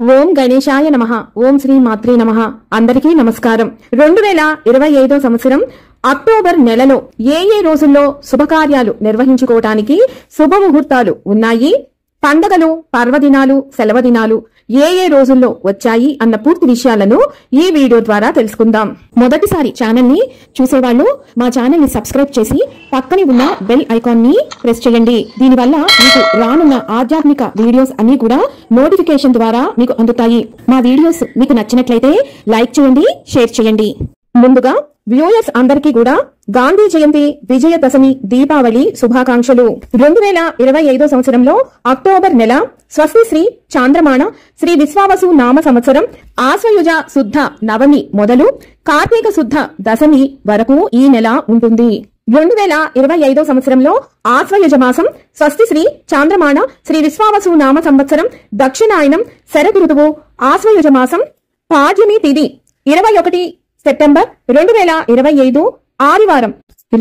ఓం గణేశాయ నమః. ఓం శ్రీ మాత్రే నమః. అందరికీ నమస్కారం. 2025 సంవత్సరం అక్టోబర్ నెలలో ఏ రోజుల్లో శుభకార్యాలు నిర్వహించుకోవటానికి శుభముహూర్తాలు ఉన్నాయి, పండగలు, పర్వదినాలు, సెలవు దినాలు ఏ రోజుల్లో వచ్చాయి అన్న పూర్తి విషయాలను ఈ వీడియో ద్వారా తెలుసుకుందాం. మొదటిసారి ఛానల్ ని చూసేవాళ్ళు మా ఛానల్ ని సబ్స్క్రైబ్ చేసి పక్కనే ఉన్న బెల్ ఐకాన్ ని ప్రెస్ చేయండి. దీనివల్ల మీకు రానున్న ఆధ్యాత్మిక వీడియోస్ అన్ని కూడా నోటిఫికేషన్ ద్వారా మీకు అందుతాయి. మా వీడియోస్ మీకు నచ్చినట్లయితే లైక్ చేయండి, షేర్ చేయండి. ముందుగా వ్యూయర్స్ అందరికీ కూడా గాంధీ జయంతి, విజయదశమి, దీపావళి శుభాకాంక్షలు. 2025 సంవత్సరంలో అక్టోబర్ నెల స్వస్తి శ్రీ చాంద్రమాన శ్రీ విశ్వావసు నామ సంవత్సరం ఆశ్వయుజ శుద్ధ నవమి మొదలు కార్తీక శుద్ధ దశమి వరకు ఈ నెల ఉంటుంది. 2025 సంవత్సరంలో ఆశ్వయుజ మాసం స్వస్తి శ్రీ చాంద్రమాన శ్రీ విశ్వావసు నామ సంవత్సరం దక్షిణాయనం శరద్ ఋతువు ఆశ్వయుజ మాసం పాడ్యమి తిథి 21 సెప్టెంబర్ 2025 ఆదివారం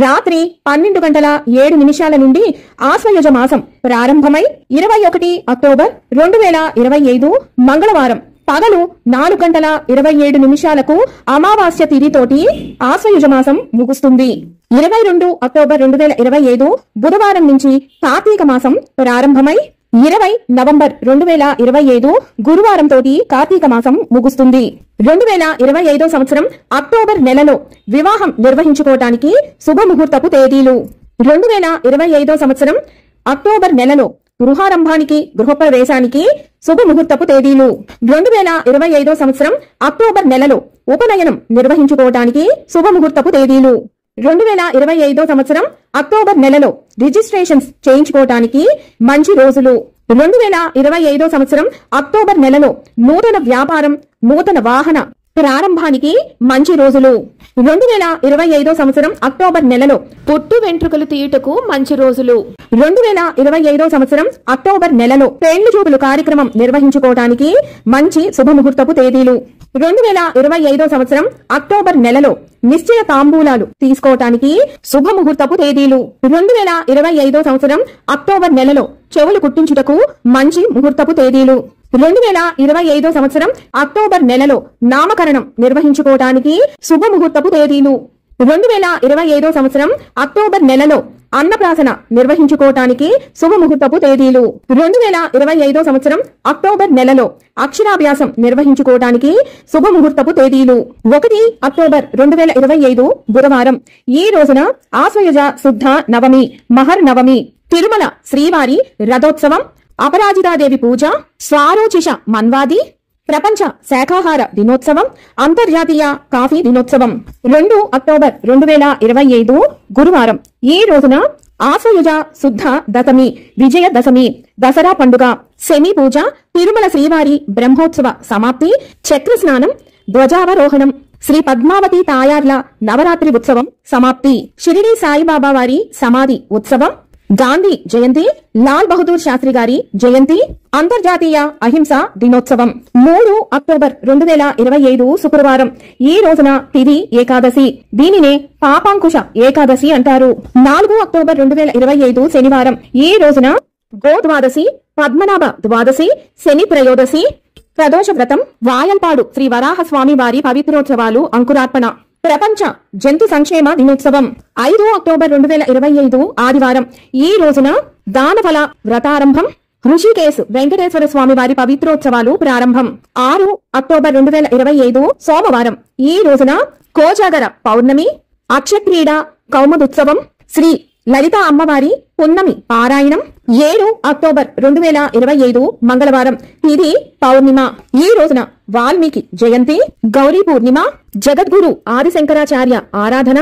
రాత్రి 12:07 నుండి ఆశ్వయుజ మాసం ప్రారంభమై 21 అక్టోబర్ 2025 మంగళవారం పగలు 4:27 అమావాస్య తిథితోటి ఆశ్వయుజ మాసం ముగుస్తుంది. 22 అక్టోబర్ 2025 బుధవారం నుంచి కార్తీక మాసం ప్రారంభమై 20 నవంబర్ 2025 గురువారం తోటి కార్తీక మాసం ముగుస్తుంది. 2025 సంవత్సరం అక్టోబర్ నెలలో వివాహం నిర్వహించుకోవటానికి శుభముహూర్తపు తేదీలు. 2025 సంవత్సరం అక్టోబర్ నెలలో గృహారంభానికి, గృహప్రవేశానికి శుభముహూర్తపు తేదీలు. 2025 సంవత్సరం అక్టోబర్ నెలలో ఉపనయనం నిర్వహించుకోవటానికి శుభముహూర్తపు తేదీలు. 2025 సంవత్సరం అక్టోబర్ నెలలో రిజిస్ట్రేషన్స్ చేయించుకోవటానికి మంచి రోజులు. 2025 సంవత్సరం అక్టోబర్ నెలలో నూతన వ్యాపారం, నూతన వాహన ప్రారంభానికి మంచి రోజులు. 2025 సంవత్సరం అక్టోబర్ నెలలో పుట్టు వెంట్రుకలు తీయుటకు మంచి రోజులు. 2025 సంవత్సరం అక్టోబర్ నెలలో పెళ్లి చూపులు కార్యక్రమం నిర్వహించుకోవటానికి మంచి శుభముహూర్తపు తేదీలు. 2025 సంవత్సరం అక్టోబర్ నెలలో నిశ్చయ తాంబూలాలు తీసుకోవటానికి శుభముహూర్తపు తేదీలు. 2025 సంవత్సరం అక్టోబర్ నెలలో చెవులు కుట్టించుటకు మంచి ముహూర్తపు తేదీలు. 2025 సంవత్సరం అక్టోబర్ నెలలో నామకరణం నిర్వహించుకోవటానికి శుభముహూర్తపు తేదీలు. 2025 సంవత్సరం అక్టోబర్ నెలలో అన్నప్రాసన నిర్వహించుకోవటానికి శుభముహూర్తపు తేదీలు. 2025 సంవత్సరం అక్టోబర్ నెలలో అక్షరాభ్యాసం నిర్వహించుకోవటానికి శుభముహూర్తపు తేదీలు. 1 అక్టోబర్ 2025 బుధవారం ఈ రోజున ఆశ్వయుజ శుద్ధ నవమి, మహర్ నవమి, తిరుమల శ్రీవారి రథోత్సవం, అపరాజితాదేవి పూజ, స్వారోచిష మన్వాది, ప్రపంచ శాఖాహార దినోత్సవం, అంతర్జాతీయ కాఫీ దినోత్సవం. 2 అక్టోబర్ 2025 గురువారం ఈ రోజున ఆశ్వయుజ శుద్ధ దశమి, విజయదశమి, దసరా పండుగ, శమి పూజ, తిరుమల శ్రీవారి బ్రహ్మోత్సవ సమాప్తి, చక్ర స్నానం, ధ్వజావరోహణం, శ్రీ పద్మావతి తాయార్ల నవరాత్రి ఉత్సవం సమాప్తి, షిరిడి సాయిబాబా వారి సమాధి ఉత్సవం, గాంధీ జయంతి, లాల్ బహదూర్ శాస్త్రి గారి జయంతి, అంతర్జాతీయ అహింస దినోత్సవం. 3 అక్టోబర్ 2025 శుక్రవారం ఈ రోజున తిథి ఏకాదశి, దీనినే పాపాంకుశ ఏకాదశి అంటారు. 4 అక్టోబర్ 2025 శనివారం ఈ రోజున గోద్వాదశి, పద్మనాభ ద్వాదశి, శని త్రయోదశి, ప్రదోష వ్రతం, వాయల్పాడు శ్రీ వరాహ స్వామి వారి పవిత్రోత్సవాలు అంకురార్పణ, ప్రపంచ జంతు సంక్షేమ దినోత్సవం. 5 అక్టోబర్ 2025 ఆదివారం ఈ రోజున దానఫల వ్రతారంభం, ఋషికేశ్ వెంకటేశ్వర స్వామి వారి పవిత్రోత్సవాలు ప్రారంభం. 6 అక్టోబర్ 2025 సోమవారం ఈ రోజున కోజాగర పౌర్ణమి, అక్షక్రీడ కౌముదుత్సవం, శ్రీ లలిత అమ్మవారి పున్నమి పారాయణం. 7 అక్టోబర్ 2025 మంగళవారం తిథి పౌర్ణిమ ఈ రోజున వాల్మీకి జయంతి, గౌరీ పూర్ణిమ, జగద్గురు ఆదిశంకరాచార్య ఆరాధన,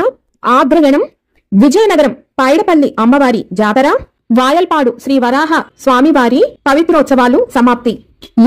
ఆగ్రగణం, విజయనగరం పైడపల్లి అమ్మవారి జాతర, వాయల్పాడు శ్రీ వరాహ స్వామివారి పవిత్రోత్సవాలు సమాప్తి.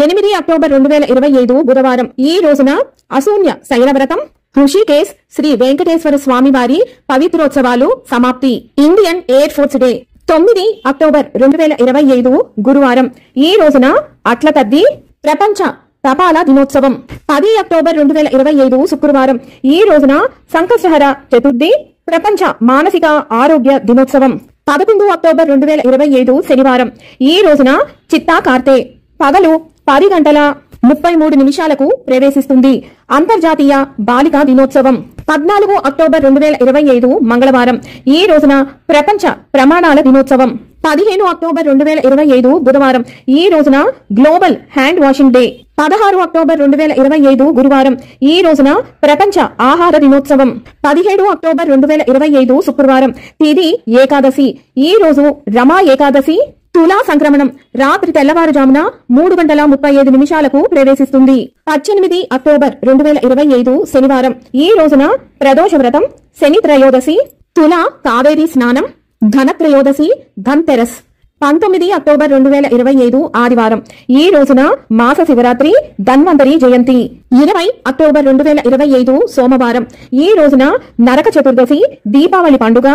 8 అక్టోబర్ 2025 బుధవారం ఈ రోజున అశూన్య శయనవ్రతం, ఋషికేశ్ శ్రీ వెంకటేశ్వర స్వామి వారి పవిత్రోత్సవాలు సమాప్తి. Indian air force day. 9 October 2025 గురువారం ఈ రోజున అట్ల తద్ది, ప్రపంచ తపాలా దినోత్సవం. 10 అక్టోబర్ 2025 శుక్రవారం ఈ రోజున సంకష్టహర చతుర్థి, ప్రపంచ మానసిక ఆరోగ్య దినోత్సవం. 11 అక్టోబర్ 2025 శనివారం ఈ రోజున చిత్తా కార్తె, పగలు 10 33 నిమిషాలకు ప్రవేశిస్తుంది. అంతర్జాతీయ బాలికా దినోత్సవం 14 అక్టోబర్ 2025 మంగళవారం. ఈ రోజున ప్రపంచ ప్రమాణాల దినోత్సవం. 15 అక్టోబర్ 2025 బుధవారం. ఈ రోజున global hand washing day. 16 October 2025 గురువారం. ఈ రోజున ప్రపంచ ఆహార దినోత్సవం. 17 అక్టోబర్ 2025 శుక్రవారం. తిథి ఏకాదశి. ఈ రోజు రమా ఏకాదశి. తులా సంక్రమణం రాత్రి తెల్లవారుజామున 3:35 ప్రవేశిస్తుంది. 18 అక్టోబర్ 2025 శనివారం. ఈ రోజున ప్రదోష వ్రతం, శని త్రయోదశి, తులా కావేరీ స్నానం, ధనత్రయోదశి, ధన్తెరస్. 19 అక్టోబర్ 2025 ఆదివారం. ఈ రోజున మాస శివరాత్రి, ధన్వంతరి జయంతి. 20 అక్టోబర్ 2025 సోమవారం. ఈ రోజున నరక చతుర్దశి, దీపావళి పండుగ,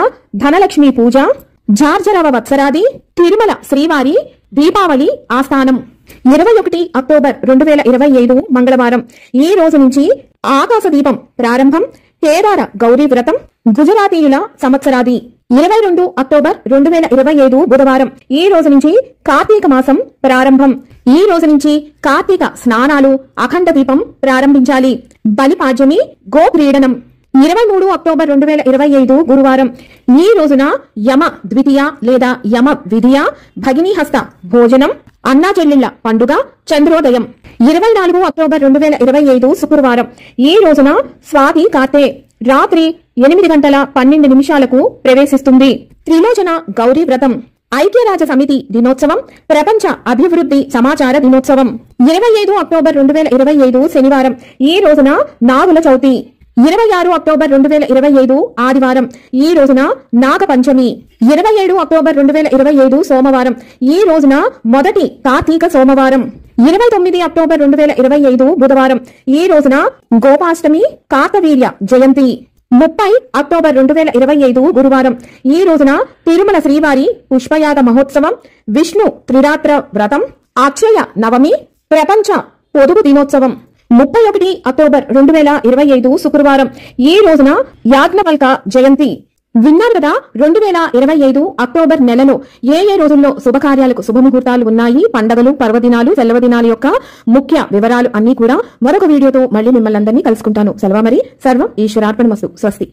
ధనలక్ష్మి పూజ, జార్జరవ వత్సరాది, తిరుమల శ్రీవారి దీపావళి ఆస్థానం. 21 అక్టోబర్ 2025 మంగళవారం. ఈ రోజు నుంచి ఆకాశ దీపం ప్రారంభం, కేదార గౌరీ వ్రతం, గుజరాతీయుల సంవత్సరాది. 22 అక్టోబర్ 2025 బుధవారం. ఈ రోజు నుంచి కార్తీక మాసం ప్రారంభం. ఈ రోజు నుంచి కార్తీక స్నానాలు, అఖండ దీపం ప్రారంభించాలి. బలిపాడ్యమి, గోక్రీడనం. 23 అక్టోబర్ 2025 గురువారం. ఈ రోజున యమ ద్వితీయ లేదా యమ విధియ, భగినీహస్త భోజనం, అన్నా చెల్లెళ్ల పండుగ, చంద్రోదయం. 24 అక్టోబర్ 2025 శుక్రవారం. ఈ రోజున స్వాతి కార్తె రాత్రి 8:12 ప్రవేశిస్తుంది. త్రిలోచన గౌరీ వ్రతం. ఐక్యరాజ్య సమితి దినోత్సవం, ప్రపంచ అభివృద్ధి సమాచార దినోత్సవం. 25 అక్టోబర్ 2025 శనివారం. ఈ రోజున నాగుల చవితి. 26 అక్టోబర్ 2025 ఆదివారం. ఈ రోజున నాగ పంచమి. 27 అక్టోబర్ 2025 సోమవారం. ఈ రోజున మొదటి కార్తీక సోమవారం. 29 అక్టోబర్ 2025 బుధవారం. ఈ రోజున గోపాష్టమి, కార్తవీర్య జయంతి. 30 అక్టోబర్ 2025 గురువారం. ఈ రోజున తిరుమల శ్రీవారి పుష్పయాగ మహోత్సవం, విష్ణు త్రిరాత్ర వ్రతం, అక్షయ నవమి, ప్రపంచ పొదుపు దినోత్సవం. 31 అక్టోబర్ 2025 శుక్రవారం. ఈ రోజున యాజ్ఞవల్క జయంతి. విన్నారు కదా, 2025 అక్టోబర్ నెలలో ఏ రోజుల్లో శుభకార్యాలకు శుభముహూర్తాలు ఉన్నాయి, పండగలు, పర్వదినాలు, సెలవు దినాల యొక్క ముఖ్య వివరాలు అన్ని కూడా మరొక వీడియోతో మళ్ళీ మిమ్మల్ని అందరినీ కలుసుకుంటాను. సెలవు మరి. సర్వం ఈశ్వరార్పణమస్తు. స్వస్తి.